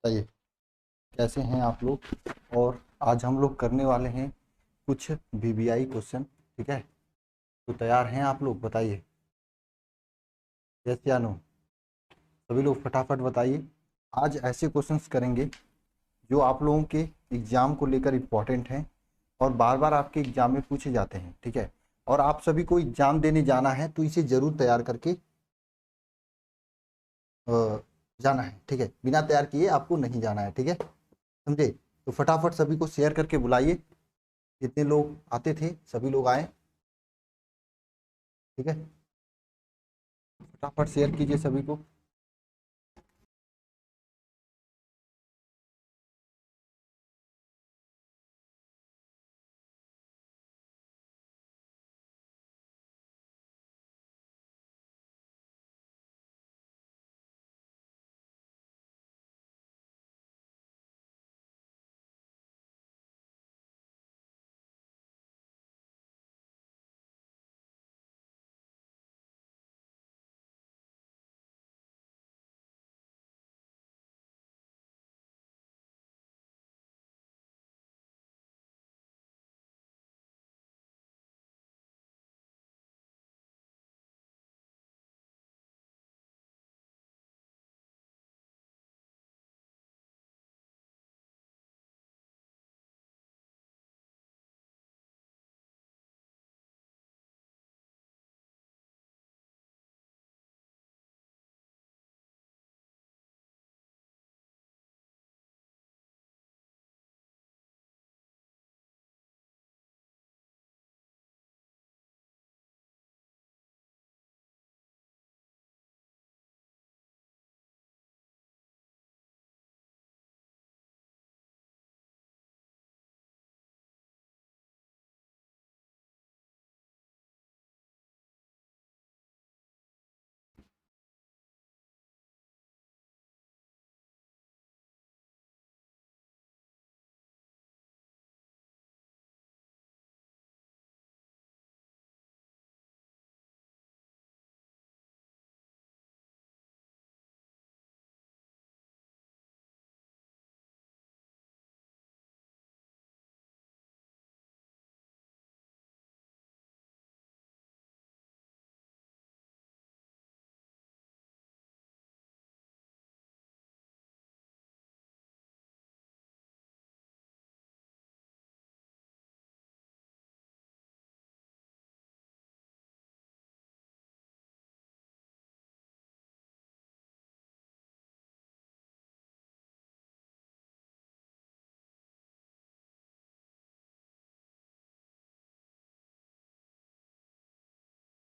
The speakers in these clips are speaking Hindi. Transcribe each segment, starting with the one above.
बताइए कैसे हैं आप लोग। और आज हम लोग करने वाले हैं कुछ वीवीआई क्वेश्चन। ठीक है, तो तैयार हैं आप लोग? बताइए यस या नो। सभी लोग फटाफट बताइए। आज ऐसे क्वेश्चंस करेंगे जो आप लोगों के एग्ज़ाम को लेकर इम्पोर्टेंट हैं और बार बार आपके एग्ज़ाम में पूछे जाते हैं। ठीक है, और आप सभी को एग्ज़ाम देने जाना है तो इसे ज़रूर तैयार करके जाना है। ठीक है, बिना तैयार किए आपको नहीं जाना है। ठीक है, समझे? तो फटाफट सभी को शेयर करके बुलाइए। जितने लोग आते थे सभी लोग आए। ठीक है, फटाफट शेयर कीजिए सभी को।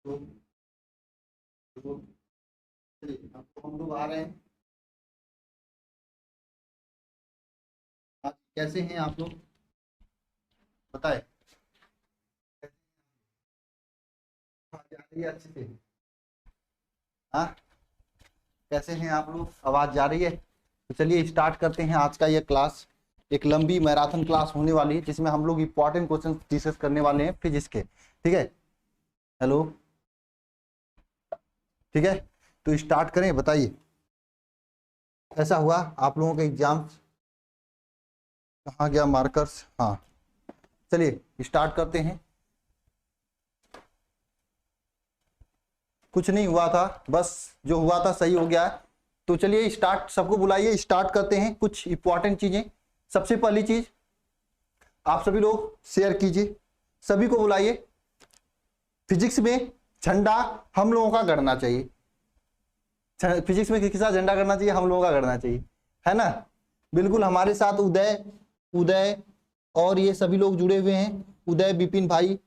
तो आपको हम लोग आ रहे हैं। आज कैसे हैं आप लोग? बताए आवाज आ रही है अच्छे से? हाँ, कैसे हैं आप लोग? आवाज जा रही है? तो चलिए स्टार्ट करते हैं आज का ये क्लास। एक लंबी मैराथन क्लास होने वाली है जिसमें हम लोग इंपॉर्टेंट क्वेश्चन डिस्कस करने वाले हैं फिजिक्स के। ठीक है, हेलो, ठीक है, तो स्टार्ट करें। बताइए कैसा हुआ आप लोगों का एग्जाम? कहाँ गया मार्कर्स? हाँ, चलिए स्टार्ट करते हैं। कुछ नहीं हुआ था, बस जो हुआ था सही हो गया है। तो चलिए स्टार्ट, सबको बुलाइए, स्टार्ट करते हैं कुछ इंपॉर्टेंट चीजें। सबसे पहली चीज, आप सभी लोग शेयर कीजिए, सभी को बुलाइए। फिजिक्स में झंडा हम लोगों का गड़ना चाहिए। फिजिक्स में किसका झंडा गड़ना चाहिए? हम लोगों का गड़ना चाहिए, है ना? बिल्कुल, हमारे साथ उदय उदय और ये सभी लोग जुड़े हुए हैं। उदय, विपिन भाई,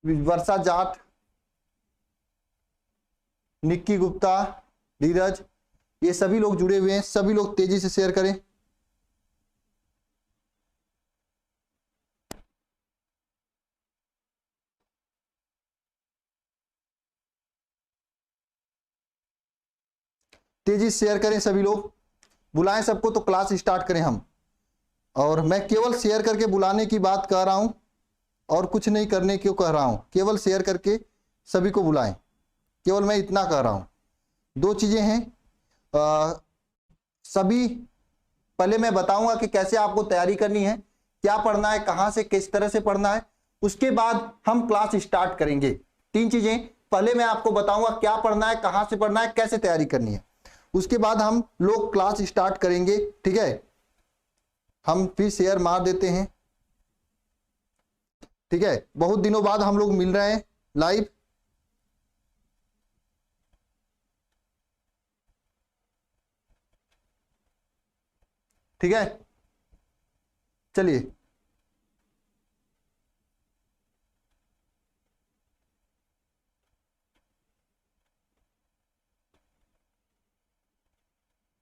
वर्षा जाट, निक्की गुप्ता, धीरज, ये सभी लोग जुड़े हुए हैं। सभी लोग तेजी से शेयर करें। तेजी से शेयर करें सभी लोग, बुलाएं सबको तो क्लास स्टार्ट करें हम। और मैं केवल शेयर करके बुलाने की बात कह रहा हूं और कुछ नहीं करने क्यों कह रहा हूं। केवल शेयर करके सभी को बुलाएं, केवल मैं इतना कह रहा हूं। दो चीजें हैं, सभी पहले मैं बताऊंगा कि कैसे आपको तैयारी करनी है, क्या पढ़ना है, कहां से किस तरह से पढ़ना है। उसके बाद हम क्लास स्टार्ट करेंगे। 3 चीजें पहले मैं आपको बताऊंगा, क्या पढ़ना है, कहां से पढ़ना है, कैसे तैयारी करनी है। उसके बाद हम लोग क्लास स्टार्ट करेंगे। ठीक है, हम फिर शेयर मार देते हैं। ठीक है, बहुत दिनों बाद हम लोग मिल रहे हैं लाइव। ठीक है, चलिए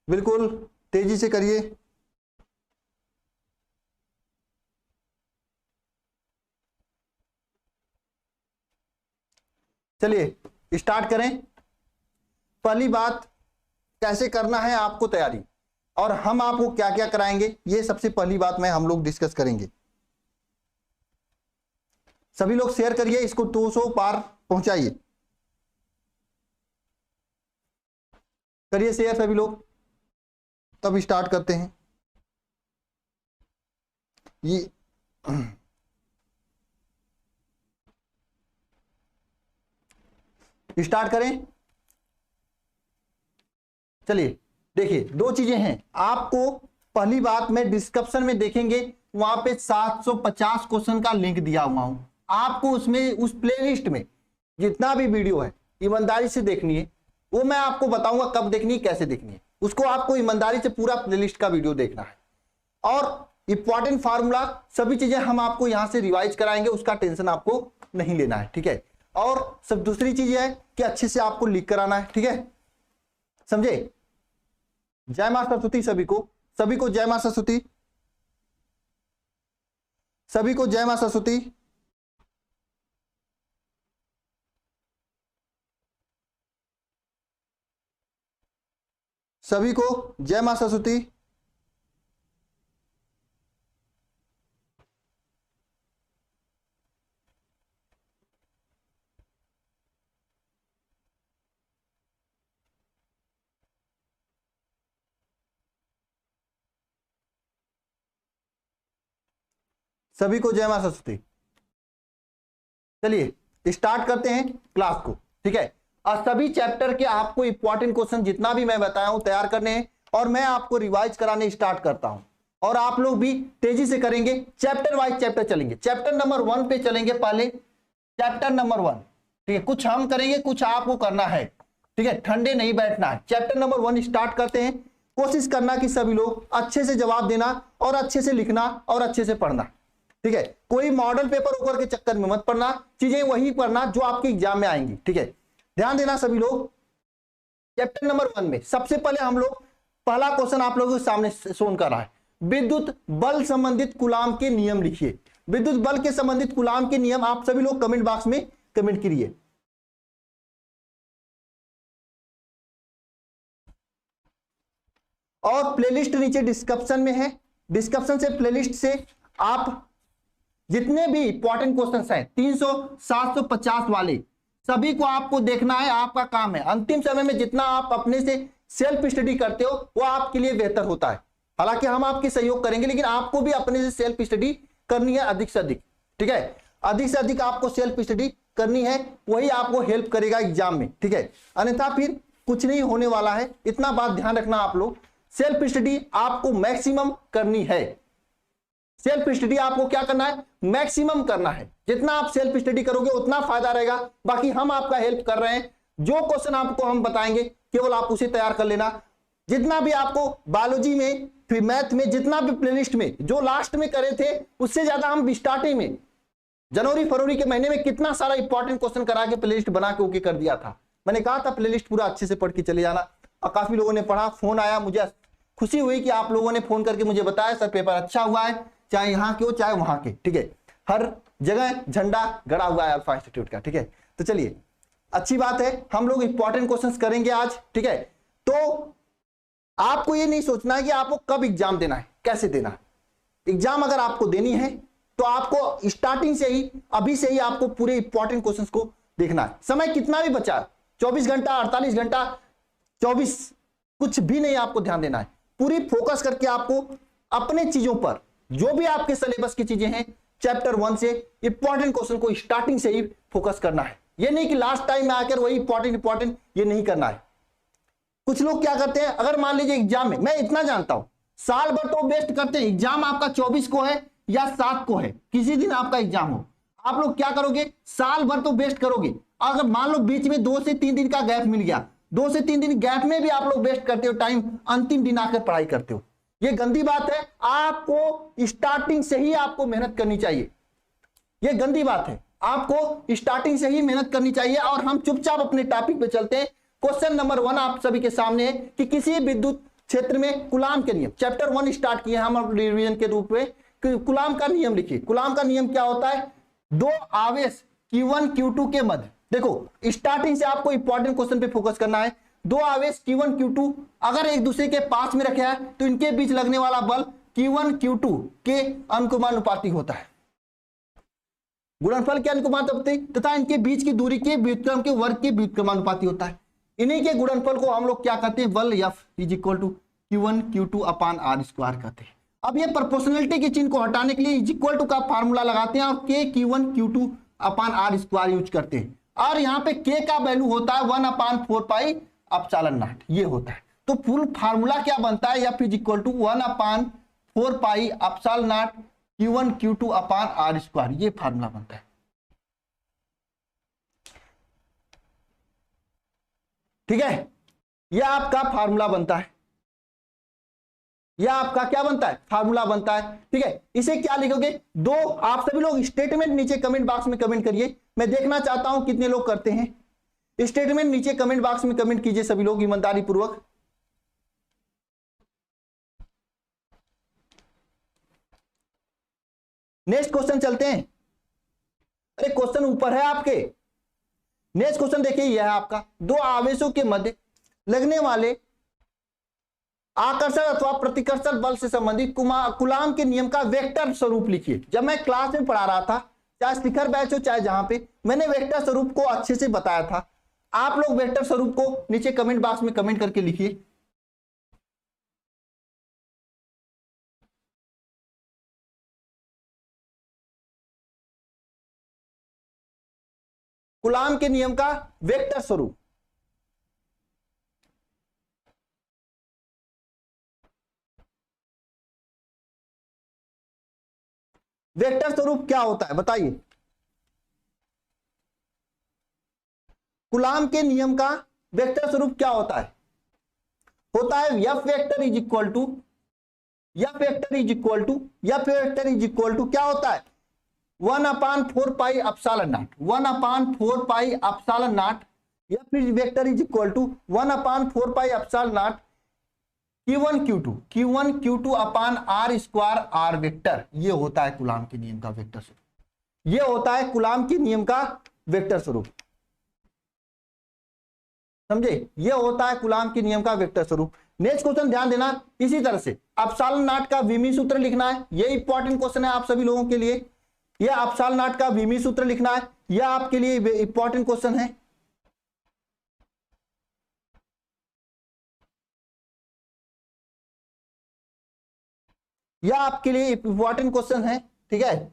बिल्कुल तेजी से करिए। चलिए स्टार्ट करें। पहली बात, कैसे करना है आपको तैयारी, और हम आपको क्या क्या कराएंगे, ये सबसे पहली बात मैं हम लोग डिस्कस करेंगे। सभी लोग शेयर करिए, इसको 200 पार पहुंचाइए। करिए शेयर सभी लोग, तब स्टार्ट करते हैं। ये स्टार्ट करें। चलिए देखिए, 2 चीजें हैं आपको। पहली बात, मैं डिस्क्रिप्शन में देखेंगे, वहां पे 750 क्वेश्चन का लिंक दिया हुआ हूं। आपको उसमें, उस प्लेलिस्ट में जितना भी वीडियो है ईमानदारी से देखनी है। वो मैं आपको बताऊंगा कब देखनी है, कैसे देखनी है। उसको आपको ईमानदारी से पूरा प्लेलिस्ट का वीडियो देखना है। और इंपॉर्टेंट फार्मूला, सभी चीजें हम आपको यहां से रिवाइज कराएंगे, उसका टेंशन आपको नहीं लेना है। ठीक है, और सब दूसरी चीज है कि अच्छे से आपको लिख कराना है। ठीक है, समझे। जय मां सरस्वती सभी को, सभी को जय मां सरस्वती, सभी को जय मां सरस्वती। सभी को जय मां सरस्वती। सभी को जय मां सरस्वती। चलिए स्टार्ट करते हैं क्लास को। ठीक है, और सभी चैप्टर के आपको इंपॉर्टेंट क्वेश्चन जितना भी मैं बताया हूं तैयार करने हैं, और मैं आपको रिवाइज कराने स्टार्ट करता हूं। और आप लोग भी तेजी से करेंगे, चैप्टर वाइज चैप्टर चलेंगे। चैप्टर नंबर 1 पे चलेंगे पहले, चैप्टर नंबर 1। ठीक है, कुछ हम करेंगे, कुछ आपको करना है। ठीक है, ठंडे नहीं बैठना है। चैप्टर नंबर 1 स्टार्ट करते हैं। कोशिश करना कि सभी लोग अच्छे से जवाब देना, और अच्छे से लिखना, और अच्छे से पढ़ना। ठीक है, कोई मॉडल पेपर ऊपर के चक्कर में मत पढ़ना, चीजें वही पढ़ना जो आपके एग्जाम में आएंगी। ठीक है, ध्यान देना सभी लोग। चैप्टर नंबर 1 में सबसे पहले हम लोग, पहला क्वेश्चन आप लोगों के सामने शोन कर रहा है, विद्युत बल संबंधित कूलाम के नियम लिखिए। विद्युत बल के संबंधित कूलाम के नियम आप सभी लोग कमेंट बॉक्स में कमेंट करिए। और प्लेलिस्ट नीचे डिस्क्रिप्शन में है, डिस्क्रिप्शन से प्लेलिस्ट से आप जितने भी इंपॉर्टेंट क्वेश्चंस हैं 300, 750 वाले, सभी को आपको देखना है। आपका काम है, अंतिम समय में जितना आप अपने से सेल्फ स्टडी करते हो वो आपके लिए बेहतर होता है। हालांकि हम आपके सहयोग करेंगे, लेकिन आपको भी अपने से सेल्फ स्टडी करनी है अधिक से अधिक। ठीक है, अधिक से अधिक आपको सेल्फ स्टडी करनी है, वही आपको हेल्प करेगा एग्जाम में। ठीक है, अन्यथा फिर कुछ नहीं होने वाला है। इतना बात ध्यान रखना आप लोग, सेल्फ स्टडी आपको मैक्सिमम करनी है। सेल्फ स्टडी आपको क्या करना है, मैक्सिमम करना है। जितना आप सेल्फ स्टडी करोगे उतना फायदा रहेगा। बाकी हम आपका हेल्प कर रहे हैं, जो क्वेश्चन आपको हम बताएंगे केवल आप उसे तैयार कर लेना। जितना भी आपको बायोलॉजी में, फिर मैथ में, जितना भी प्लेलिस्ट में जो लास्ट में करे थे, उससे ज्यादा हम स्टार्टिंग में जनवरी फरवरी के महीने में कितना सारा इंपॉर्टेंट क्वेश्चन करा के प्लेलिस्ट बना के ओके कर दिया था। मैंने कहा था प्लेलिस्ट पूरा अच्छे से पढ़ के चले जाना, और काफी लोगों ने पढ़ा। फोन आया, मुझे खुशी हुई कि आप लोगों ने फोन करके मुझे बताया सर पेपर अच्छा हुआ है, चाहे यहाँ के हो चाहे वहां के। ठीक है, हर जगह झंडा गड़ा हुआ है अल्फा इंस्टीट्यूट का। ठीक है, तो चलिए अच्छी बात है, हम लोग इंपॉर्टेंट क्वेश्चंस करेंगे आज। ठीक है, तो आपको ये नहीं सोचना है कि आपको कब एग्जाम देना है, कैसे देना है। एग्जाम अगर आपको देनी है तो आपको स्टार्टिंग से ही, अभी से ही आपको पूरे इंपॉर्टेंट क्वेश्चंस को देखना है। समय कितना भी बचा, 24 घंटा, 48 घंटा, 24, कुछ भी नहीं आपको ध्यान देना है। पूरी फोकस करके आपको अपने चीजों पर, जो भी आपके सिलेबस की चीजें हैं चैप्टर 1 से इंपॉर्टेंट क्वेश्चन को स्टार्टिंग से ही फोकस करना है। ये नहीं कि लास्ट टाइम में आकर वही इंपॉर्टेंट ये नहीं करना है। कुछ लोग क्या करते हैं, अगर मान लीजिए एग्जाम में, मैं इतना जानता हूं साल भर तो वेस्ट करते हैं, एग्जाम आपका 24 को है या 7 को है, किसी दिन आपका एग्जाम हो, आप लोग क्या करोगे, साल भर तो वेस्ट करोगे। अगर मान लो बीच में 2 से 3 दिन का गैप मिल गया, 2 से 3 दिन गैप में भी आप लोग वेस्ट करते हो टाइम, अंतिम दिन आकर पढ़ाई करते हो, ये गंदी बात है। आपको स्टार्टिंग से ही आपको मेहनत करनी चाहिए, ये गंदी बात है। आपको स्टार्टिंग से ही मेहनत करनी चाहिए। और हम चुपचाप अपने टॉपिक पे चलते हैं। क्वेश्चन नंबर 1 आप सभी के सामने है कि किसी विद्युत क्षेत्र में कूलाम के नियम, चैप्टर 1 स्टार्ट किए हम रिवीजन के रूप में। कूलाम का नियम लिखिए। कूलाम का नियम क्या होता है, दो आवेश Q1 Q2 के मध्य, देखो स्टार्टिंग से आपको इंपॉर्टेंट क्वेश्चन पे फोकस करना है। दो आवेश Q1 Q2 अगर एक दूसरे के पास में रखे हैं तो इनके बीच लगने वाला बल Q1 Q2 के अनुपाती होता है, गुणनफल के अनुपाती, तथा इनके बीच की दूरी के व्युत्क्रम के वर्ग के व्युत्क्रमानुपाती होता है। इन्हीं के गुणनफल को हम लोग क्या कहते हैं, बल F is equal to Q1 Q2 upon R square कहते हैं। अब ये प्रोपोर्शनलिटी के चिन्ह को हटाने के लिए इज इक्वल टू का फार्मूला लगाते हैं और K Q1 Q2 upon R square use करते हैं। और यहाँ पे K का वैल्यू होता है 1 अपान 4 पाई अपसालन नॉट, ये होता है। तो फुल फार्मूला क्या बनता है, F is equal to 1 upon 4 pi epsilon naught Q1 Q2 upon R square, ये फार्मूला बनता है। ठीक है, यह आपका फार्मूला बनता है, यह आपका क्या बनता है, फार्मूला बनता है। ठीक है, इसे क्या लिखोगे, दो, आप सभी लोग स्टेटमेंट नीचे कमेंट बॉक्स में कमेंट करिए, मैं देखना चाहता हूं कितने लोग करते हैं। स्टेटमेंट नीचे कमेंट बॉक्स में कमेंट कीजिए सभी लोग ईमानदारी पूर्वक। नेक्स्ट क्वेश्चन चलते हैं। अरे क्वेश्चन ऊपर है आपके। नेक्स्ट क्वेश्चन देखिए, यह है आपका, दो आवेशों के मध्य लगने वाले आकर्षण अथवा प्रतिकर्षण बल से संबंधित कूलाम के नियम का वेक्टर स्वरूप लिखिए। जब मैं क्लास में पढ़ा रहा था, चाहे शिखर बैच हो चाहे जहां पे, मैंने वेक्टर स्वरूप को अच्छे से बताया था। आप लोग वेक्टर स्वरूप को नीचे कमेंट बॉक्स में कमेंट करके लिखिए। कूलाम के नियम का वेक्टर स्वरूप, वेक्टर स्वरूप क्या होता है बताइए। कूलाम के नियम का वेक्टर स्वरूप क्या होता है, होता है F vector is equal to, F vector is equal to, F vector is equal to क्या होता है, 1 upon 4 pi epsilon naught, 1 upon 4 pi epsilon naught. F vector is equal to 1 upon 4 pi epsilon naught Q1 Q2 upon R square R vector, ये होता है कूलाम के नियम का वेक्टर स्वरूप, ये होता है कूलाम के नियम का वेक्टर स्वरूप, समझे, ये होता है कूलाम के नियम का वेक्टर स्वरूप। नेक्स्ट क्वेश्चन ध्यान देना, इसी तरह से अपसालन नॉट का विमी सूत्र लिखना है। ये इंपॉर्टेंट क्वेश्चन है आप सभी लोगों के लिए, ये अपसालन नॉट का विमी सूत्र लिखना है, यह आपके लिए इंपॉर्टेंट क्वेश्चन है। यह आपके लिए इंपॉर्टेंट क्वेश्चन है, ठीक है।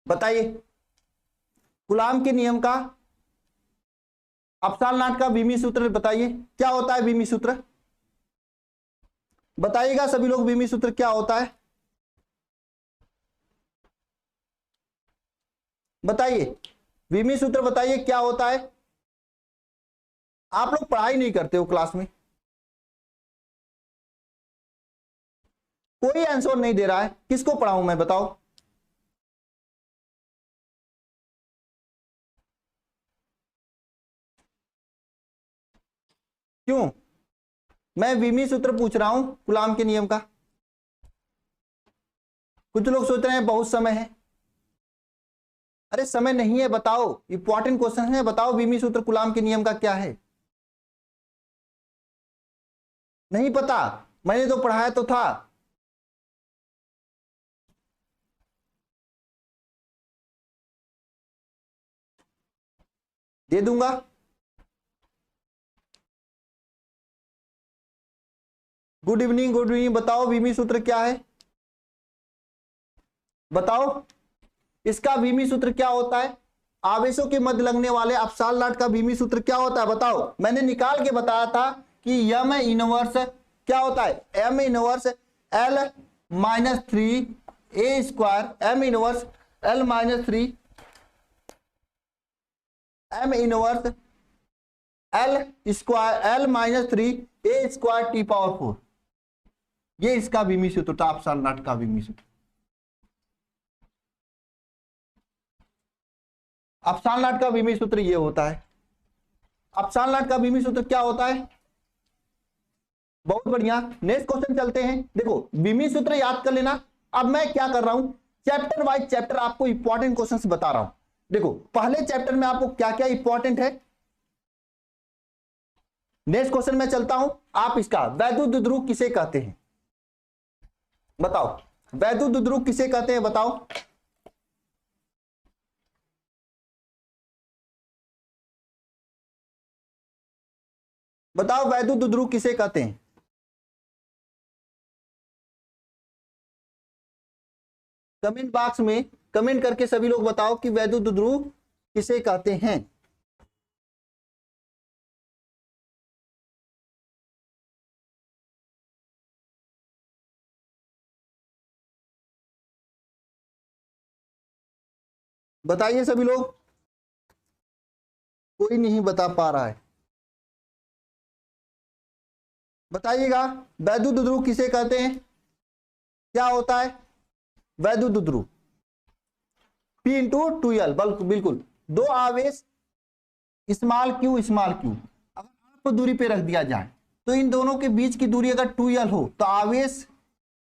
बताइए कूलाम के नियम का अपसालन नॉट का विमी सूत्र बताइए, क्या होता है विमी सूत्र, बताइएगा सभी लोग, विमी सूत्र क्या होता है बताइए, विमी सूत्र बताइए क्या होता है। आप लोग पढ़ाई नहीं करते हो क्लास में, कोई आंसर नहीं दे रहा है, किसको पढ़ाऊं मैं बताओ। क्यों, मैं विमी सूत्र पूछ रहा हूं कूलाम के नियम का। कुछ लोग सोच रहे हैं बहुत समय है, अरे समय नहीं है, बताओ, इंपॉर्टेंट क्वेश्चन है, बताओ बीमी सूत्र कूलाम के नियम का क्या है। नहीं पता, मैंने तो पढ़ाया तो था। दे दूंगा। Good evening, good evening. बताओ बीमी सूत्र क्या है, बताओ इसका बीमी सूत्र क्या होता है। आवेशों के मध्य लगने वाले अपसाल लाट का बीमी सूत्र क्या होता है, बताओ। मैंने निकाल के बताया था कि यम इनवर्स क्या होता है, M inverse L minus 3 A square, M inverse L minus 3 M inverse L square L minus 3 A square T power 4। ये इसका बीमी सूत्र था, अपसाल लाट का बीमी सूत्र। अपसाल लाट का बीमी सूत्र ये होता है। अपसाल लाट का बीमी सूत्र क्या होता है, बहुत बढ़िया। नेक्स्ट क्वेश्चन चलते हैं। देखो बीमी सूत्र याद कर लेना। अब मैं क्या कर रहा हूं, चैप्टर वाइज चैप्टर आपको इंपॉर्टेंट क्वेश्चंस बता रहा हूं। देखो पहले चैप्टर में आपको क्या क्या इंपॉर्टेंट है। नेक्स्ट क्वेश्चन में चलता हूं। आप इसका वैद्युत ध्रुव किसे कहते हैं, बताओ। वैद्युत ध्रुव किसे कहते हैं, बताओ। बताओ वैद्युत ध्रुव किसे कहते हैं। कमेंट बॉक्स में कमेंट करके सभी लोग बताओ कि वैद्युत ध्रुव किसे कहते हैं। बताइए सभी लोग, कोई नहीं बता पा रहा है, बताइएगा। वैद्युत ध्रुव किसे कहते हैं, क्या होता है वैद्युत ध्रुव। P इंटू 2L, बिल्कुल। दो आवेश स्मॉल क्यू अगर आप दूरी पे रख दिया जाए तो इन दोनों के बीच की दूरी अगर 2L हो तो आवेश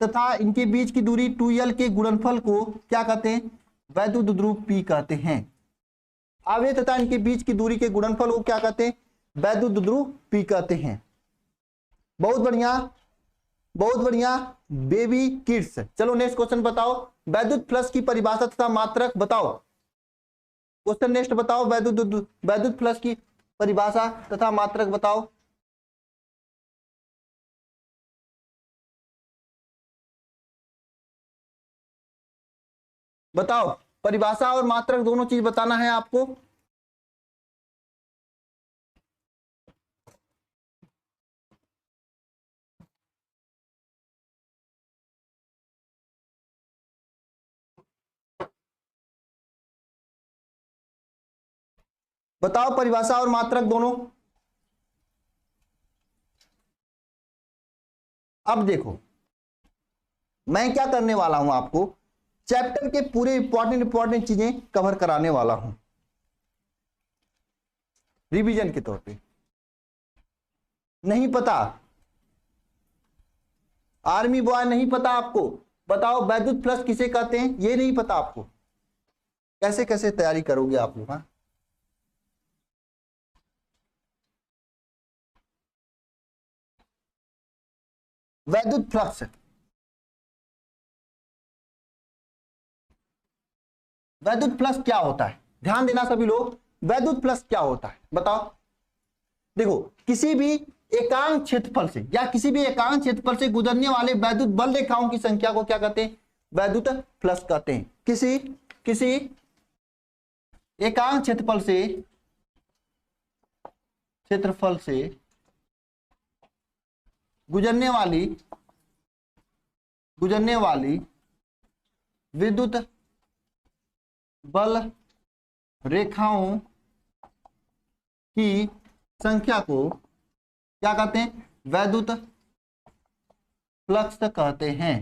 तथा इनके बीच की दूरी 2L के गुणनफल को क्या कहते हैं, वैद्युत ध्रुव P कहते हैं। आवेश तथा इनके बीच की दूरी के गुणनफल को क्या कहते हैं, वैद्युत ध्रुव P कहते हैं। बहुत बढ़िया, बहुत बढ़िया बेबी किड्स। चलो नेक्स्ट क्वेश्चन बताओ। वैद्युत फ्लक्स की परिभाषा तथा मात्रक बताओ। क्वेश्चन नेक्स्ट बताओ, वैद्युत फ्लक्स की परिभाषा तथा मात्रक बताओ। बताओ, परिभाषा और मात्रक दोनों चीज बताना है आपको। बताओ परिभाषा और मात्रक दोनों। अब देखो मैं क्या करने वाला हूं, आपको चैप्टर के पूरे इंपॉर्टेंट चीजें कवर कराने वाला हूं रिवीजन के तौर पे। नहीं पता, आर्मी बॉय नहीं पता आपको, बताओ वैद्युत फ्लक्स किसे कहते हैं, ये नहीं पता आपको। कैसे कैसे तैयारी करोगे आप लोग। हाँ वैद्युत फ्लक्स, वैद्युत फ्लक्स क्या होता है, ध्यान देना सभी लोग। वैद्युत फ्लक्स क्या होता है बताओ। देखो किसी भी एकांक क्षेत्रफल से या किसी भी एकांक क्षेत्रफल से गुजरने वाले वैद्युत बल रेखाओं की संख्या को क्या कहते हैं, वैद्युत फ्लक्स कहते हैं। किसी एकांक क्षेत्रफल से गुजरने वाली विद्युत बल रेखाओं की संख्या को क्या कहते हैं, वैद्युत फ्लक्स कहते हैं।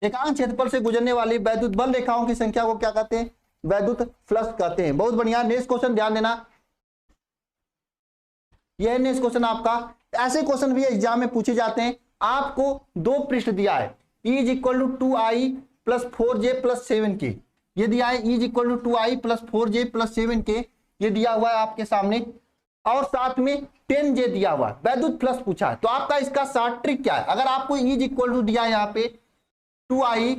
एकांक क्षेत्रफल से गुजरने वाली वैद्युत बल रेखाओं की संख्या को क्या कहते हैं, वैद्युत फ्लक्स कहते हैं। बहुत बढ़िया। नेक्स्ट क्वेश्चन ध्यान देना, यह नेक्स्ट क्वेश्चन आपका। ऐसे क्वेश्चन भी एग्जाम में पूछे जाते हैं। आपको दो पृष्ठ दिया है, E = 2I + 4J + 7K। ये दिया है E is equal to 2i plus 4j plus 7k, ये दिया हुआ है आपके सामने, और साथ में 10j दिया हुआ है, वैद्युत फ्लक्स पूछा है। तो आपका इसका शॉर्ट ट्रिक क्या है, अगर आपको E इज इक्वल टू दिया है यहाँ पे 2i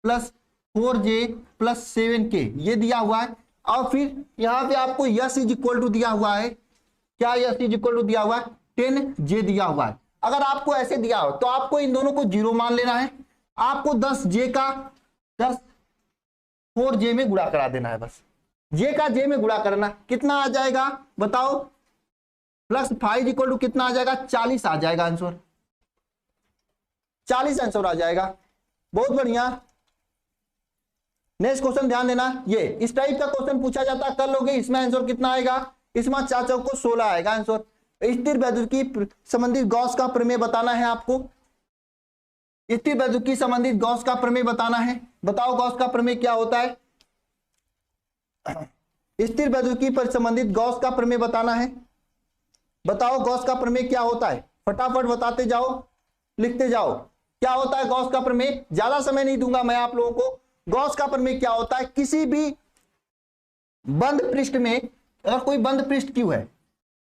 plus 4j plus 7k ये दिया हुआ है, और फिर यहाँ पे आपको यस इज इक्वल टू दिया हुआ है, क्या यस इज इक्वल टू दिया हुआ है 10j दिया हुआ है। अगर आपको ऐसे दिया हो तो आपको इन दोनों को जीरो मान लेना है, आपको 10j का 10 4j में गुणा करा देना है, बस j का j में गुणा करना, कितना आ जाएगा बताओ, प्लस 5 इक्वल टू कितना आ जाएगा 40 आ जाएगा आंसर, 40 आंसर आ जाएगा। बहुत बढ़िया। नेक्स्ट क्वेश्चन ध्यान देना, ये इस टाइप का क्वेश्चन पूछा जाता है कर लोगे, इसमें आंसर कितना आएगा, इसमें 4 चौको 16 आएगा आंसर। स्थिर वैद्युत की संबंधित गॉस का प्रमेय बताना है आपको, स्थिर वैद्युत की संबंधित गॉस का प्रमेय बताना है। बताओ गॉस का प्रमेय क्या होता है, स्थिर वैद्युत की संबंधित गॉस का प्रमेय बताना है। बताओ गॉस का प्रमेय क्या होता है, फटाफट बताते जाओ, लिखते जाओ। क्या होता है गॉस का प्रमेय, ज्यादा समय नहीं दूंगा मैं आप लोगों को। गॉस का प्रमेय क्या होता है, किसी भी बंद पृष्ठ में, अगर कोई बंद पृष्ठ क्यू है,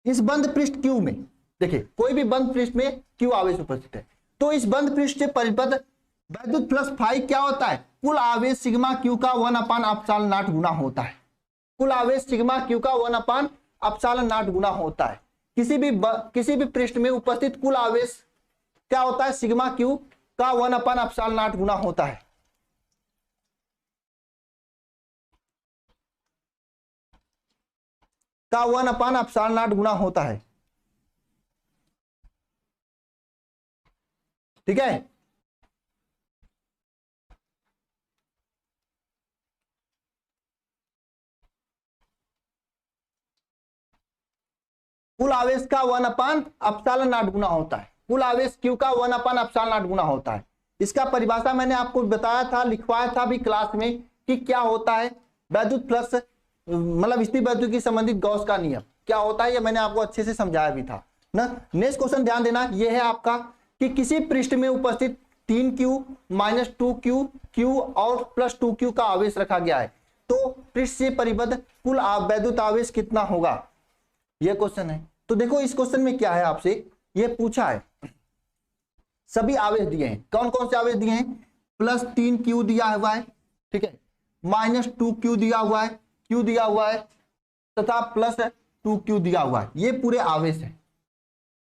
इस बंद पृष्ठ क्यू में देखिए कोई भी बंद पृष्ठ में क्यू आवेश उपस्थित है, तो इस बंद पृष्ठ से परिबद्ध वैद्युत प्लस फाई क्या होता है, कुल आवेश सिग्मा क्यू का 1/ε0 गुना होता है। कुल आवेश सिग्मा क्यू का 1/ε0 गुना होता है। किसी भी पृष्ठ में उपस्थित कुल आवेश क्या होता है, सिग्मा क्यू का 1/ε0 गुना होता है। का 1/ε0 गुना होता है, ठीक है। कुल आवेश का 1/ε0 गुना होता है, कुल आवेश क्यू का 1/ε0 गुना होता है। इसका परिभाषा मैंने आपको बताया था, लिखवाया था भी क्लास में कि क्या होता है वैद्युत फ्लक्स, मतलब स्थिर वैद्युत की संबंधित गॉस का नियम क्या होता है, ये मैंने आपको अच्छे से समझाया भी था ना। नेक्स्ट क्वेश्चन ध्यान देना, ये है आपका कि किसी पृष्ठ में उपस्थित 3q माइनस 2q q और प्लस 2q का आवेश रखा गया है, तो पृष्ठ से परिबद्ध कुल वैद्युत आवेश कितना होगा, ये क्वेश्चन है। तो देखो इस क्वेश्चन में क्या है, आपसे ये पूछा है, सभी आवेश दिए हैं, कौन कौन से आवेश दिए हैं, प्लस 3q दिया हुआ है, ठीक है, माइनस 2q दिया हुआ है, q दिया हुआ है तथा प्लस 2q दिया हुआ है, ये पूरे आवेश है।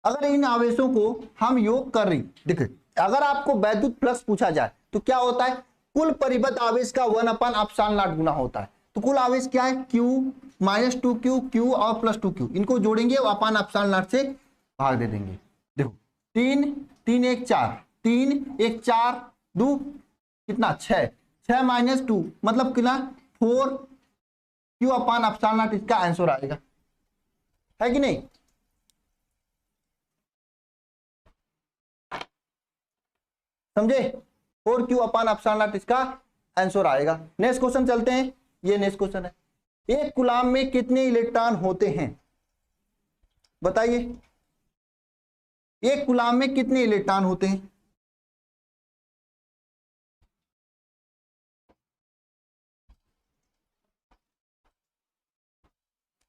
अगर इन आवेशों को हम योग कर रही, देखिए अगर आपको वैद्युत फ्लक्स पूछा जाए तो क्या होता है, कुल परिबद्ध आवेश का 1/ε0 गुना होता है। तो कुल आवेश क्या है, q माइनस 2q q और प्लस 2q, इनको जोड़ेंगे 1/ε0 से भाग दे देंगे। देखो 3 3 1 4 3 1 4 2 कितना 6 6 माइनस 2 मतलब कितना 4q/ε0 इसका आंसर आएगा, है कि नहीं। समझे, 4q/ε0 इसका आंसर आएगा। नेक्स्ट क्वेश्चन चलते हैं, ये नेक्स्ट क्वेश्चन है, एक कूलाम में कितने इलेक्ट्रॉन होते हैं, बताइए एक कूलाम में कितने इलेक्ट्रॉन होते हैं।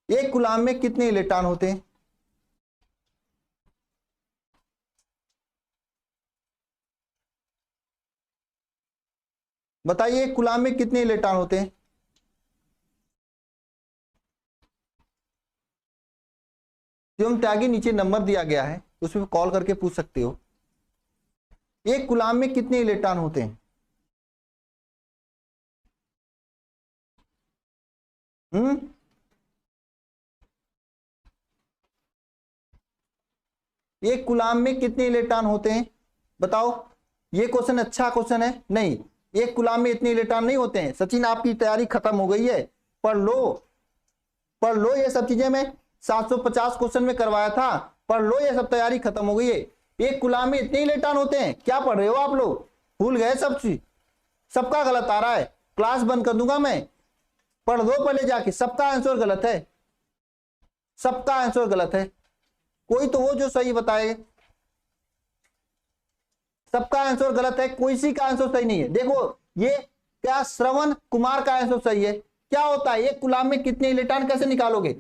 एक कूलाम में कितने इलेक्ट्रॉन होते हैं, बताइए एक कूलाम में कितने इलेक्ट्रॉन होते हैं। शिवम त्यागी नीचे नंबर दिया गया है, उसमें कॉल करके पूछ सकते हो, एक कूलाम में कितने इलेक्ट्रॉन होते हैं। एक कूलाम में कितने इलेक्ट्रॉन होते हैं बताओ। ये क्वेश्चन अच्छा क्वेश्चन है, नहीं एक कूलाम में इतने इलेक्ट्रॉन नहीं होते हैं। सचिन आपकी तैयारी खत्म हो गई है, पढ़ लो ये सब चीजें मैं 750 क्वेश्चन में करवाया था, पढ़ लो ये सब, तैयारी खत्म हो गई है। एक कूलाम में इतने इलेक्ट्रॉन होते हैं, क्या पढ़ रहे हो आप लोग, भूल गए सब चीज, सबका गलत आ रहा है, क्लास बंद कर दूंगा मैं, पढ़ दो पहले जाके, सबका आंसर गलत है, सबका आंसर गलत है, कोई तो हो जो सही बताए, सबका आंसर गलत है, कोई सी का आंसर सही नहीं है। देखो ये क्या श्रवण कुमार का आंसर सही है? क्या होता है एक कूलाम में कितने इलेक्ट्रॉन, कैसे निकालोगे?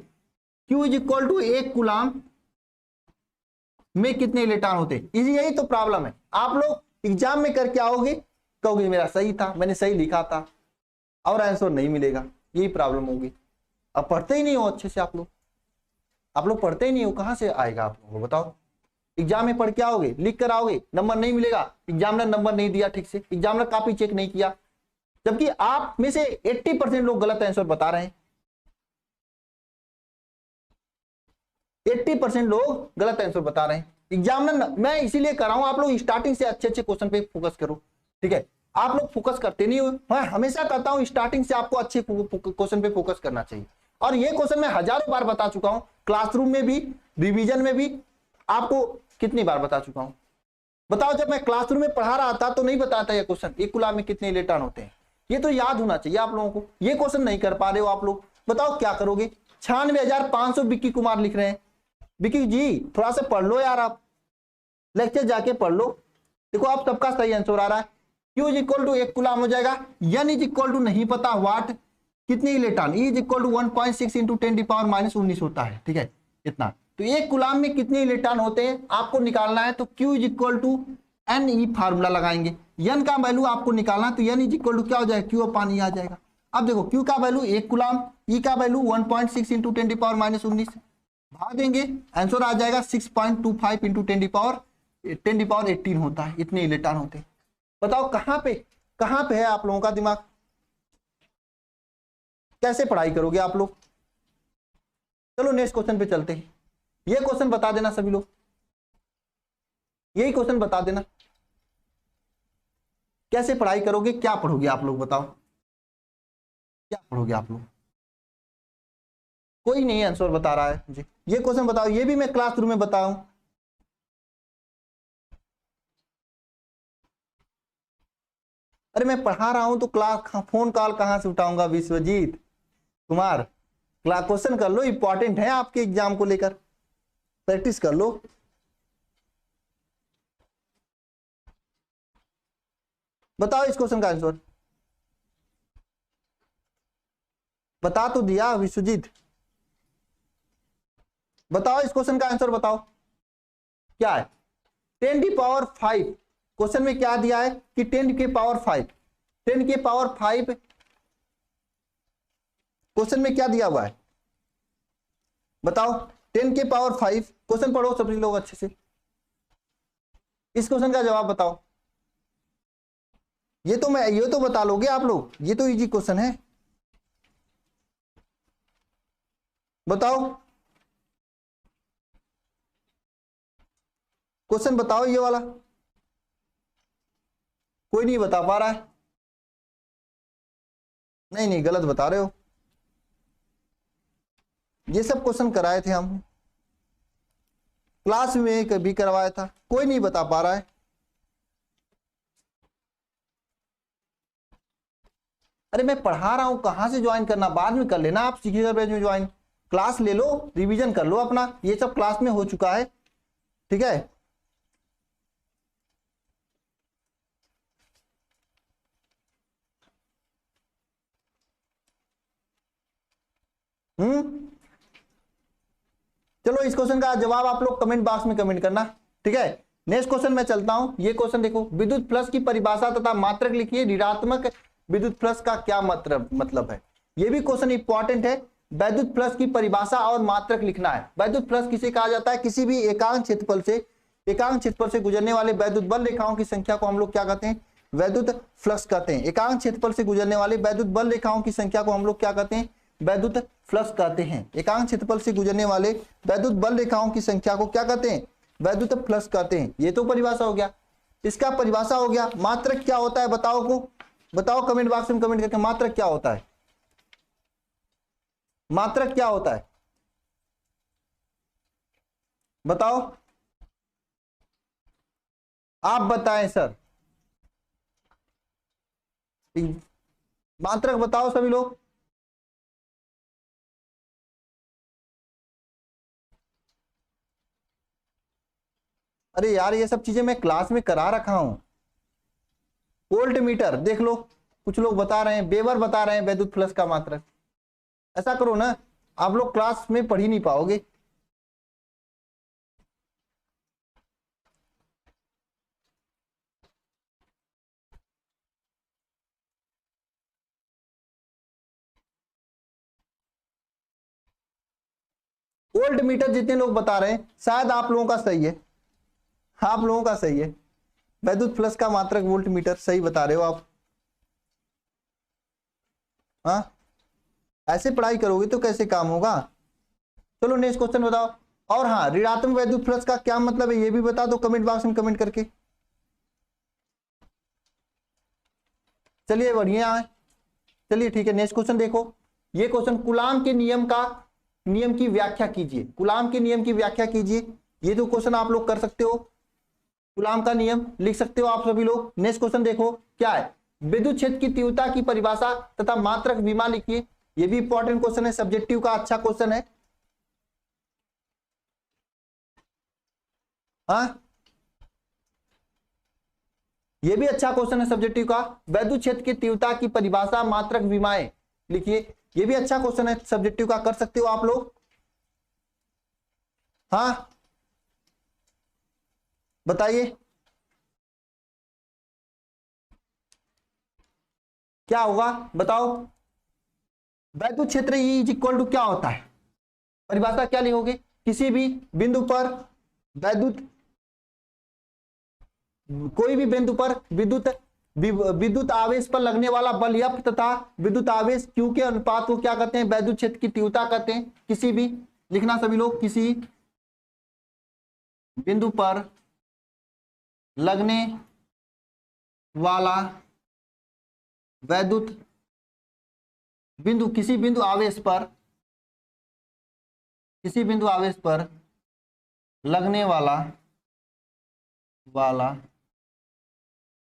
Q इज इक्वल टू एक कूलाम में कितने इलेक्ट्रॉन होते हैं। यही तो प्रॉब्लम है, आप लोग एग्जाम में करके आओगे, कहोगे मेरा सही था, मैंने सही लिखा था, और आंसर नहीं मिलेगा, यही प्रॉब्लम होगी। अब पढ़ते ही नहीं हो अच्छे से आप लोग पढ़ते ही नहीं हो, कहां से आएगा आप लोगों को बताओ? एग्जाम में पढ़ के आओगे, लिख कर आओगे, नंबर नहीं मिलेगा, एग्जामिनर नंबर नहीं दिया ठीक से, एग्जामिनर कॉपी चेक नहीं किया, जबकि आप में से 80% लोग गलत आंसर बता रहे हैं। 80% लोग गलत आंसर बता रहे हैं। एग्जामिनर, मैं इसीलिए कर रहा हूं आप लोग स्टार्टिंग से अच्छे अच्छे क्वेश्चन पे फोकस करो, ठीक है? आप लोग फोकस करते नहीं हो, मैं हमेशा कहता हूं स्टार्टिंग से आपको अच्छे क्वेश्चन पे फोकस करना चाहिए। और ये क्वेश्चन मैं हजारों बार बता चुका हूं, क्लासरूम में भी, रिवीजन में भी, आपको कितनी बार बता चुका हूं बताओ? जब मैं क्लासरूम में पढ़ा रहा था तो नहीं बताता ये क्वेश्चन, एक कूलाम में कितने इलेक्ट्रॉन होते हैं, ये तो याद होना चाहिए आप लोगों को। ये क्वेश्चन नहीं कर पा रहे हो आप लोग, बताओ क्या करोगे? 96,500 विक्की कुमार लिख रहे हैं। विक्की जी थोड़ा सा पढ़ लो यार, आप लेक्चर जाके पढ़ लो। देखो आप सबका सही आंसर आ रहा है, Q इज इक्वल टू एक कूलाम हो जाएगा, N इज इक्वल टू नहीं पता वाट कितने electron, E is equal to 1.6 into 10⁻⁻19 होता है, ठीक है? इतना तो एक कूलाम में कितने इलेक्ट्रॉन होते हैं आपको निकालना है, तो Q is equal to Ne formula लगाएंगे। N का वैल्यू आपको निकालना, तो N इज इक्वल टू क्या हो जाएगा? Q अपान E आ जाएगा। अब देखो Q का वैल्यू एक कूलाम, E का वैल्यू 1.6 इंटू 10⁻⁻19 भाग देंगे, आंसर आ जाएगा 6.25 इंटू 10⁻18 होता है, इतने इलेक्ट्रॉन होते हैं। बताओ कहां पे है आप लोगों का दिमाग? कैसे पढ़ाई करोगे आप लोग? चलो नेक्स्ट क्वेश्चन पे चलते हैं। ये क्वेश्चन बता देना सभी लोग, यही क्वेश्चन बता देना, कैसे पढ़ाई करोगे, क्या पढ़ोगे आप लोग बताओ? क्या पढ़ोगे आप लोग? कोई नहीं आंसर बता रहा है मुझे, ये क्वेश्चन बताओ, ये भी मैं क्लासरूम में बताऊं। अरे मैं पढ़ा रहा हूं तो क्लास फोन कॉल कहां से उठाऊंगा? विश्वजीत कुमार, क्लास क्वेश्चन कर लो, इंपॉर्टेंट है आपके एग्जाम को लेकर, प्रैक्टिस कर लो। बताओ इस क्वेश्चन का आंसर, बता तो दिया विश्वजीत, बताओ इस क्वेश्चन का आंसर बताओ क्या है? 10⁵ क्वेश्चन में क्या दिया है कि 10⁵ 10⁵ क्वेश्चन में क्या दिया हुआ है बताओ? 10⁵ क्वेश्चन पढ़ो सभी लोग अच्छे से, इस क्वेश्चन का जवाब बताओ। ये तो बता लोगे आप लोग, ये तो इजी क्वेश्चन है, बताओ क्वेश्चन बताओ ये वाला। कोई नहीं बता पा रहा है, नहीं गलत बता रहे हो, ये सब क्वेश्चन कराए थे हम, क्लास में कभी करवाया था, कोई नहीं बता पा रहा है। अरे मैं पढ़ा रहा हूं, कहां से ज्वाइन करना बाद में कर लेना, आप सीखिएगा बैच में ज्वाइन, क्लास ले लो, रिवीजन कर लो अपना, ये सब क्लास में हो चुका है, ठीक है? चलो इस क्वेश्चन का जवाब आप लोग कमेंट बॉक्स में कमेंट करना, ठीक है? नेक्स्ट क्वेश्चन मैं चलता हूं। ये क्वेश्चन देखो, विद्युत फ्लक्स की परिभाषा तथा मात्रक लिखिए, ऋणात्मक विद्युत फ्लक्स का क्या मतलब है? ये भी क्वेश्चन इंपॉर्टेंट है। वैद्युत फ्लक्स की परिभाषा और मात्रक लिखना है। वैद्युत फ्लक्स किसे कहा जाता है? किसी भी एकांक क्षेत्रफल से गुजरने वाले वैद्युत बल रेखाओं की संख्या को हम लोग क्या कहते हैं? वैद्युत फ्लक्स कहते हैं। एकांक क्षेत्रफल से गुजरने वाले वैद्युत बल रेखाओं की संख्या को हम लोग क्या कहते हैं? वैद्युत फ्लक्स कहते हैं। एकांक क्षेत्रफल से गुजरने वाले वैद्युत बल रेखाओं की संख्या को क्या कहते हैं? वैद्युत फ्लक्स कहते हैं। ये तो परिभाषा हो गया, इसका परिभाषा हो गया। मात्रक क्या होता है बताओ कमेंट बॉक्स में कमेंट करके, मात्रक क्या होता है? मात्रक क्या होता है बताओ, आप बताएं सर, मात्रक बताओ सभी लोग। अरे यार ये सब चीजें मैं क्लास में करा रखा हूं। वोल्ट मीटर देख लो, कुछ लोग बता रहे हैं वेबर बता रहे हैं वैद्युत फ्लक्स का मात्रक। ऐसा करो ना, आप लोग क्लास में पढ़ ही नहीं पाओगे। वोल्ट मीटर जितने लोग बता रहे हैं शायद आप लोगों का सही है, आप लोगों का सही है। वैद्युत फ्लक्स का मात्रक वोल्ट मीटर, सही बता रहे हो आप। हाँ, ऐसे पढ़ाई करोगे तो कैसे काम होगा। चलो नेक्स्ट क्वेश्चन बताओ। और हाँ, ऋणात्मक वैद्युत फ्लक्स का क्या मतलब है ये भी बता दो कमेंट बॉक्स में कमेंट करके। चलिए बढ़िया है। चलिए ठीक है, नेक्स्ट क्वेश्चन देखो। ये क्वेश्चन कूलाम के नियम की व्याख्या कीजिए। कूलाम के नियम की व्याख्या कीजिए, ये जो क्वेश्चन आप लोग कर सकते हो। कूलाम का नियम लिख सकते हो आप सभी लोग। नेक्स्ट क्वेश्चन देखो क्या है, विद्युत क्षेत्र की तीव्रता की परिभाषा तथा मात्रक विमा लिखिए। ये भी इंपॉर्टेंट क्वेश्चन है, सब्जेक्टिव का अच्छा क्वेश्चन है। हाँ, ये भी अच्छा क्वेश्चन है सब्जेक्टिव का। वैद्युत क्षेत्र की तीव्रता की परिभाषा मात्रक विमाएं लिखिए, ये भी अच्छा क्वेश्चन है सब्जेक्टिव का, कर सकते हो आप लोग। हाँ बताइए क्या होगा, बताओ। वैद्युत क्षेत्र E इज इक्वल टू क्या होता है, परिभाषा क्या लिखोगे। किसी भी बिंदु पर वैद्युत, कोई भी बिंदु पर विद्युत आवेश पर लगने वाला बल F तथा विद्युत आवेश Q के अनुपात को क्या कहते हैं, वैद्युत क्षेत्र की तीव्रता कहते हैं। किसी भी, लिखना सभी लोग, किसी बिंदु पर लगने वाला वैद्युत किसी बिंदु आवेश पर, किसी बिंदु आवेश पर लगने वाला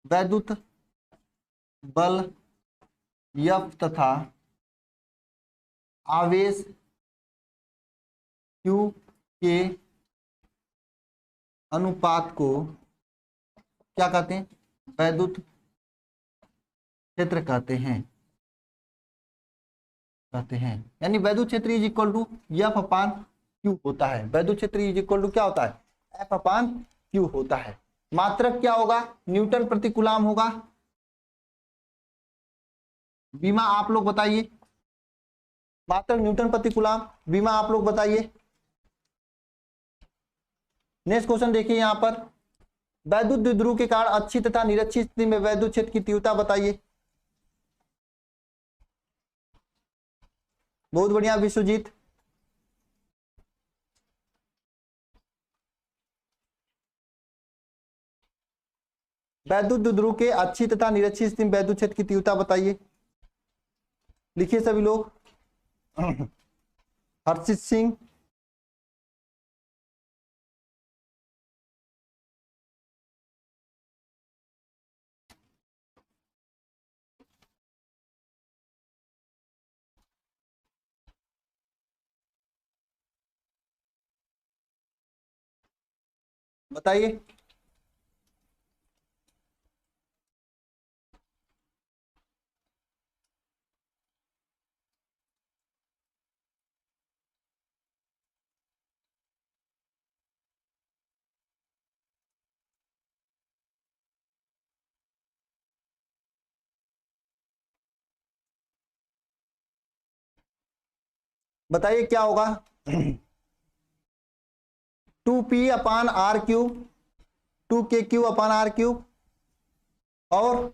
वैद्युत बल F तथा आवेश Q के अनुपात को क्या कहते हैं, वैद्युत क्षेत्र कहते हैं। यानी वैद्युत क्षेत्र is equal to F upon Q होता है। वैद्युत क्षेत्र इज इक्वल टू क्या होता है, F अपान Q होता है। मात्रक क्या होगा, न्यूटन प्रति कूलाम होगा। बीमा आप लोग बताइए, मात्रक न्यूटन प्रति कूलाम, बीमा आप लोग बताइए। नेक्स्ट क्वेश्चन देखिए यहां पर, वैद्युत द्विध्रुव के कारण अच्छी तथा निरक्षी स्थिति में वैद्युत क्षेत्र की तीव्रता बताइए। बहुत बढ़िया विश्वजीत। वैद्युत द्विध्रुव के अच्छी तथा निरक्षी स्थिति में वैद्युत क्षेत्र की तीव्रता बताइए, लिखिए सभी लोग। हर्षित सिंह, बताइए। बताइए क्या होगा। 2p/r³, 2kq/r³ और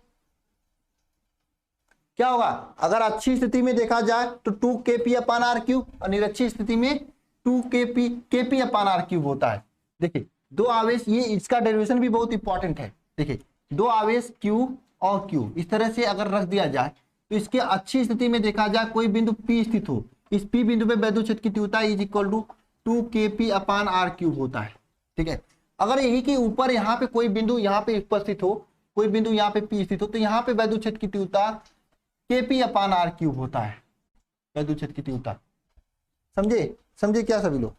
क्या होगा, अगर अच्छी स्थिति में देखा जाए तो 2kp/r³ और निरक्षी स्थिति में 2kp/r³ होता है। देखिए दो आवेश, ये इसका डेरिवेशन भी बहुत इंपॉर्टेंट है। देखिए दो आवेश Q और Q इस तरह से अगर रख दिया जाए तो इसके अच्छी स्थिति में देखा जाए, कोई बिंदु P स्थित हो, इस P बिंदु पे वैद्युत क्षेत्र की तीव्रता इज इक्वल टू 2kp/r³ होता है। ठीक है, अगर यही के ऊपर यहाँ पे कोई बिंदु यहाँ पे उपस्थित हो, कोई बिंदु यहाँ पे P स्थित हो, तो यहाँ पे वैद्युत क्षेत्र की तीव्रता kp/r³ होता है, वैद्युत क्षेत्र की तीव्रता। समझे, समझे क्या सभी लोग,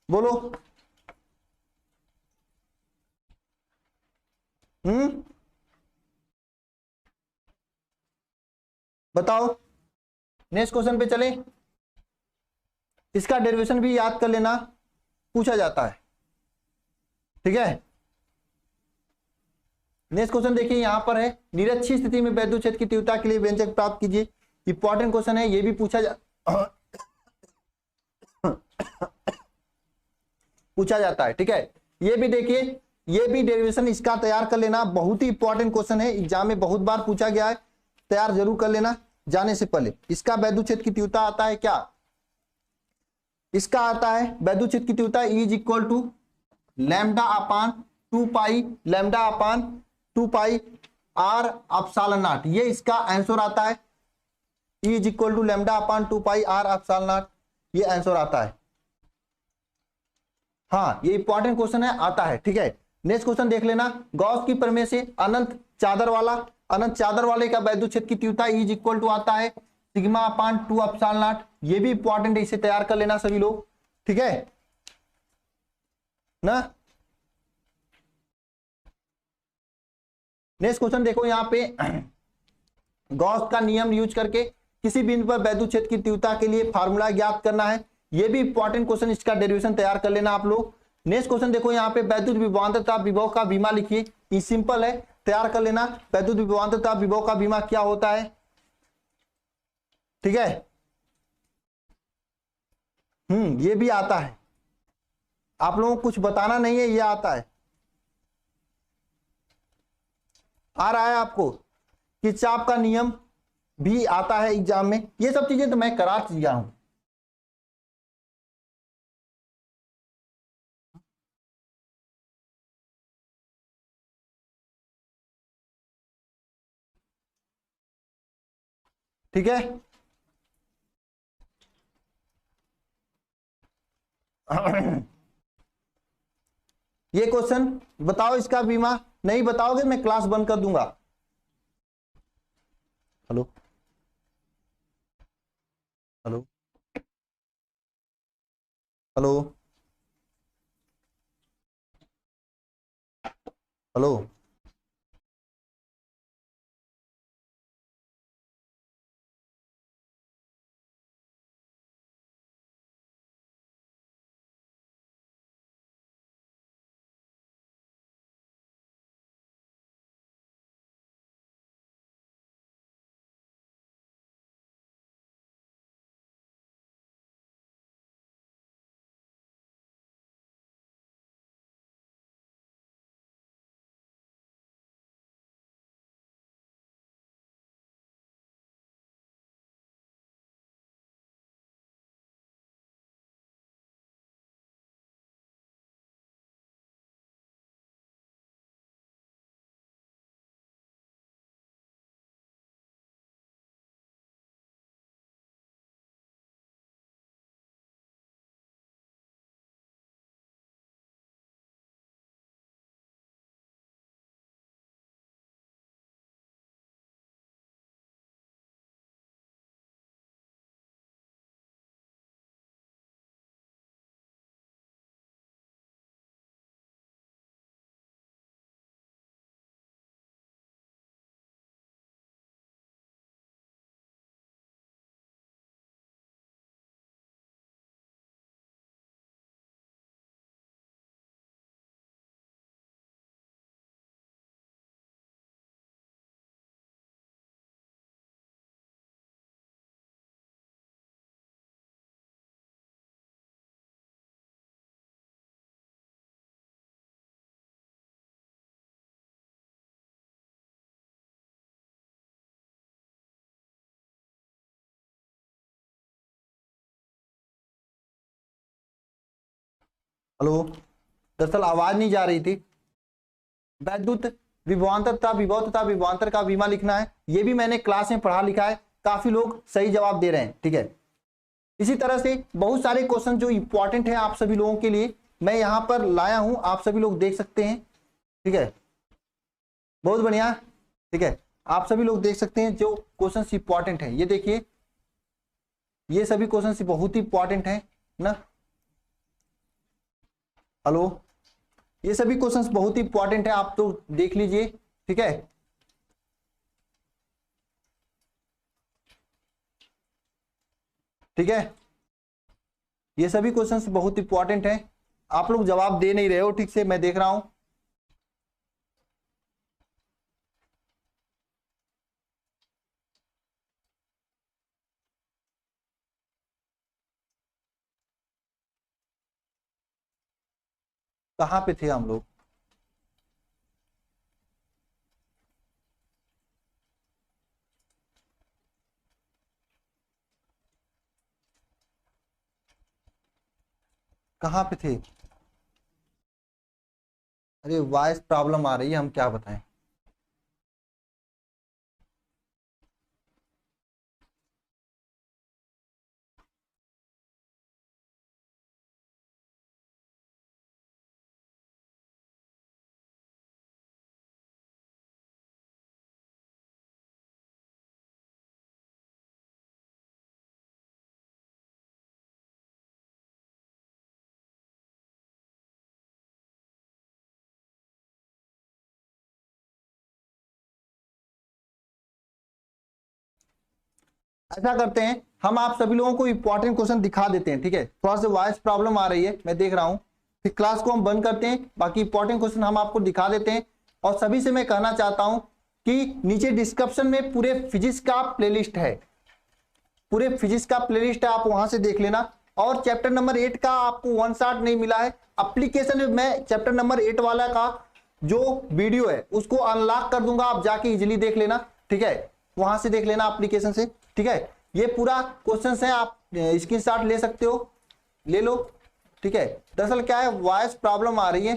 बोलो। बताओ, नेक्स्ट क्वेश्चन पे चले। इसका डेरिवेशन भी याद कर लेना, पूछा जाता है, ठीक है। नेक्स्ट क्वेश्चन देखिए, यहां पर है निरक्षीय स्थिति में वैद्युत क्षेत्र की तीव्रता के लिए व्यंजक प्राप्त कीजिए। इंपॉर्टेंट क्वेश्चन है, ये भी पूछा जाता है, ठीक है। ये भी देखिए, ये भी डेरिवेशन इसका तैयार कर लेना, बहुत ही इंपॉर्टेंट क्वेश्चन है, एग्जाम में बहुत बार पूछा गया है, तैयार जरूर कर लेना जाने से पहले। इसका वैद्युत क्षेत्र की तीव्रता आता है क्या, इसका आता है वैद्युत क्षेत्र की तीव्रता is equal to lambda upon 2 पाई, लैम्डा अपान 2 पाई आर एप्सिलॉन नॉट, ये इसका आंसर आता है। Is equal to lambda upon 2 पाई आर एप्सिलॉन नॉट, ये आंसर आता है। हाँ, ये इंपॉर्टेंट क्वेश्चन है, आता है, ठीक है। नेक्स्ट क्वेश्चन देख लेना, गॉस की प्रमेय से अनंत चादर वाले का वैद्युत क्षेत्र की तीव्रता इज इक्वल टू आता है सिग्मा अपान 2 एप्सिलॉन नॉट, ये भी इंपॉर्टेंट है, इसे तैयार कर लेना सभी लोग, ठीक है ना। नेक्स्ट क्वेश्चन देखो, यहाँ पे गॉस का नियम यूज करके किसी बिंदु पर वैद्युत क्षेत्र की तीव्रता के लिए फार्मूला ज्ञात करना है, ये भी इंपॉर्टेंट क्वेश्चन, इसका डेरिवेशन तैयार कर लेना आप लोग। नेक्स्ट क्वेश्चन देखो, यहाँ पे वैद्युत विभवांतरता विभव का बीमा लिखिए, ये सिंपल है, तैयार कर लेना। वैद्युत विभवांतरता विभव का बीमा क्या होता है, ठीक है। ये भी आता है, आप लोगों को कुछ बताना नहीं है, ये आता है, आ रहा है आपको। किरचॉफ का नियम भी आता है एग्जाम में, ये सब चीजें तो मैं करा दिया हूं। ठीक है, ये क्वेश्चन बताओ, इसका बीमा नहीं बताओगे मैं क्लास बंद कर दूंगा। Hello hello hello hello hello, दरअसल आवाज नहीं जा रही थी। वैद्युत विभवांतर तथा विभव तथा विभवांतर का बीमा लिखना है, ये भी मैंने क्लास में पढ़ा लिखा है, काफी लोग सही जवाब दे रहे हैं, ठीक है। इसी तरह से बहुत सारे क्वेश्चन जो इंपॉर्टेंट है आप सभी लोगों के लिए मैं यहां पर लाया हूं, आप सभी लोग देख सकते हैं, ठीक है, बहुत बढ़िया, ठीक है। आप सभी लोग देख सकते हैं जो क्वेश्चन इंपॉर्टेंट है, ये देखिए, ये सभी क्वेश्चन बहुत ही इंपॉर्टेंट है ना। हेलो, ये सभी क्वेश्चंस बहुत ही इंपॉर्टेंट है, आप तो देख लीजिए, ठीक है। ठीक है, ये सभी क्वेश्चंस बहुत इंपॉर्टेंट हैं। आप लोग जवाब दे नहीं रहे हो ठीक से, मैं देख रहा हूं। कहाँ पे थे हम लोग? कहाँ पे थे? अरे वॉइस प्रॉब्लम आ रही है, हम क्या बताएं। ऐसा करते हैं, हम आप सभी लोगों को इंपॉर्टेंट क्वेश्चन दिखा देते हैं, ठीक है। थोड़ा सा वॉइस प्रॉब्लम आ रही है, मैं देख रहा हूं। फिर क्लास को हम बंद करते हैं, बाकी इंपॉर्टेंट क्वेश्चन हम आपको दिखा देते हैं। और सभी से मैं कहना चाहता हूं कि नीचे डिस्क्रिप्शन में पूरे फिजिक्स का प्लेलिस्ट है, पूरे फिजिक्स का प्लेलिस्ट है, आप वहां से देख लेना। और चैप्टर नंबर 8 का आपको वन शॉट नहीं मिला है, एप्लीकेशन में मैं चैप्टर नंबर 8 वाला का जो वीडियो है उसको अनलॉक कर दूंगा, आप जाके इजिली देख लेना, ठीक है। वहां से देख लेना एप्लीकेशन से, ठीक है। ये पूरा क्वेश्चन है, आप स्क्रीनशॉट ले सकते हो, ले लो, ठीक है। दरअसल क्या है, वॉइस प्रॉब्लम आ रही है।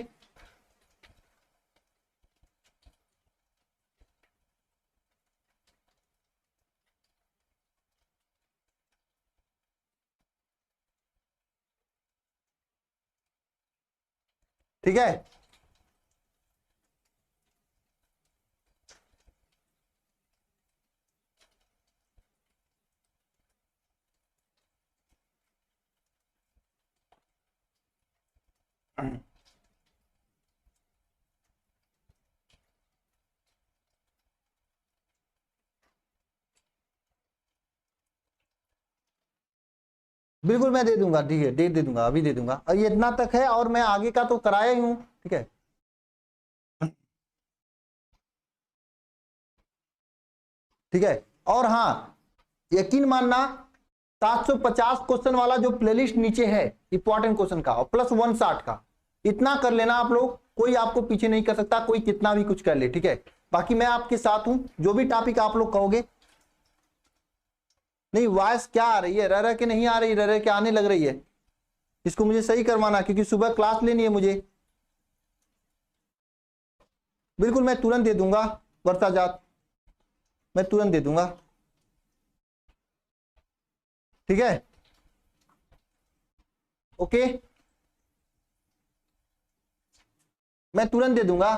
ठीक है, बिल्कुल मैं दे दूंगा, ठीक है, दे दूंगा, अभी दे दूंगा। और ये इतना तक है, और मैं आगे का तो कराया ही हूं, ठीक है। ठीक है, और हाँ, यकीन मानना 750 क्वेश्चन वाला जो प्लेलिस्ट नीचे है इंपॉर्टेंट क्वेश्चन का, और प्लस 160 का, इतना कर लेना आप लोग, कोई आपको पीछे नहीं कर सकता, कोई कितना भी कुछ कर ले, ठीक है। बाकी मैं आपके साथ हूं, जो भी टॉपिक आप लोग कहोगे। नहीं, वॉइस क्या आ रही है, रह रह के नहीं आ रही, रह रह के आने लग रही है। इसको मुझे सही करवाना, क्योंकि सुबह क्लास लेनी है मुझे। बिल्कुल मैं तुरंत दे दूंगा वर्षा जात, मैं तुरंत दे दूंगा, ठीक है, ओके, मैं तुरंत दे दूंगा।